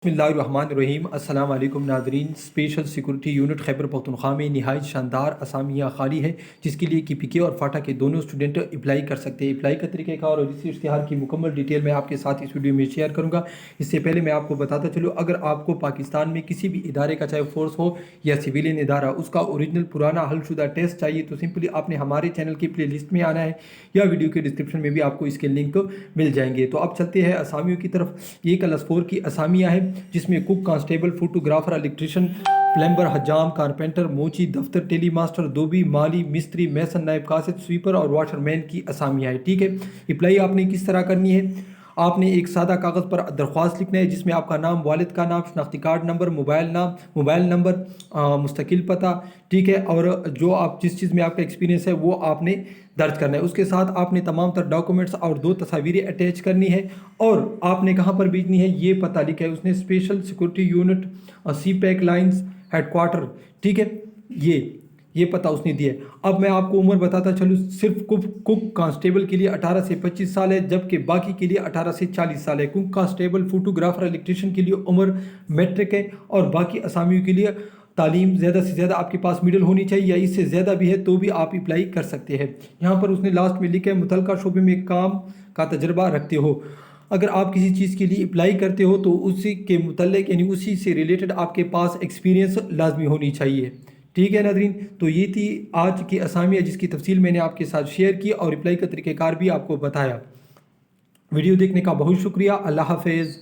बिस्मिल्लाहिर्रहमानिर्रहीम। अस्सलाम वालेकुम नाज़रीन। Special security unit Khyber Pakhtunkhwa में नहायत शानदार असामियाँ खाली है, जिसके लिए KPK और फाटा के दोनों स्टूडेंट अप्लाई कर सकते हैं। अप्लाई का तरीक़ाकार और इसी इश्तिहार की मुकम्मल डिटेल मैं आपके साथ इस वीडियो में शेयर करूँगा। इससे पहले मैं आपको बताता चलूँ, अगर आपको पाकिस्तान में किसी भी इदारे का, चाहे फोर्स हो या सिविलियन इदारा, उसका ओरिजिनल पुराना हलशुदा टेस्ट चाहिए तो सिंपली आपने हमारे चैनल की प्ले लिस्ट में आना है या वीडियो के डिस्क्रिप्शन में भी आपको इसके लिंक मिल जाएंगे। तो अब चलते हैं असामियों की तरफ। ये क्लास 4 की असामियाँ हैं, जिसमें cook, constable, photographer, electrician, plumber, हजाम, कारपेंटर, मोची, दफ्तर, टेलीमास्टर, धोबी, माली, मिस्त्री, मैसन, नायब कासिद, स्वीपर और वाशरमैन की असामियाँ हैं। ठीक है, अप्लाई आपने किस तरह करनी है? आपने एक सादा कागज़ पर दरख्वास्त लिखना है, जिसमें आपका नाम, वालिद का नाम, शनाख्ती कार्ड नंबर, मोबाइल नंबर, मुस्तकिल पता, ठीक है, और जो आप जिस चीज़ में आपका एक्सपीरियंस है वो आपने दर्ज करना है। उसके साथ आपने तमाम तर डॉक्यूमेंट्स और 2 तस्वीरें अटैच करनी है, और आपने कहाँ पर भेजनी है ये पता लिखा है उसने, special security unit CPEC lines headquarter. ठीक है, ये पता उसने दिया है। अब मैं आपको उम्र बताता चलूँ, सिर्फ कुक कांस्टेबल के लिए 18 से 25 साल है, जबकि बाकी के लिए 18 से 40 साल है। कुक, कांस्टेबल, फोटोग्राफर, इलेक्ट्रिशियन के लिए उम्र मैट्रिक है, और बाकी असामियों के लिए तालीम ज़्यादा से ज़्यादा आपके पास मिडिल होनी चाहिए, या इससे ज़्यादा भी है तो भी आप अप्लाई कर सकते हैं। यहाँ पर उसने लास्ट में लिखा है, मुतलका शोबे में काम का तजर्बा रखते हो। अगर आप किसी चीज़ के लिए अप्लाई करते हो तो उसी के मुतल्लिक, यानी उसी से रिलेटेड आपके पास एक्सपीरियंस लाजमी होनी चाहिए। ठीक है नाज़रीन, तो ये थी आज की असामियाँ, जिसकी तफसील मैंने आपके साथ शेयर की और अप्लाई का तरीक़ाकार भी आपको बताया। वीडियो देखने का बहुत शुक्रिया। अल्लाह हाफ़िज़।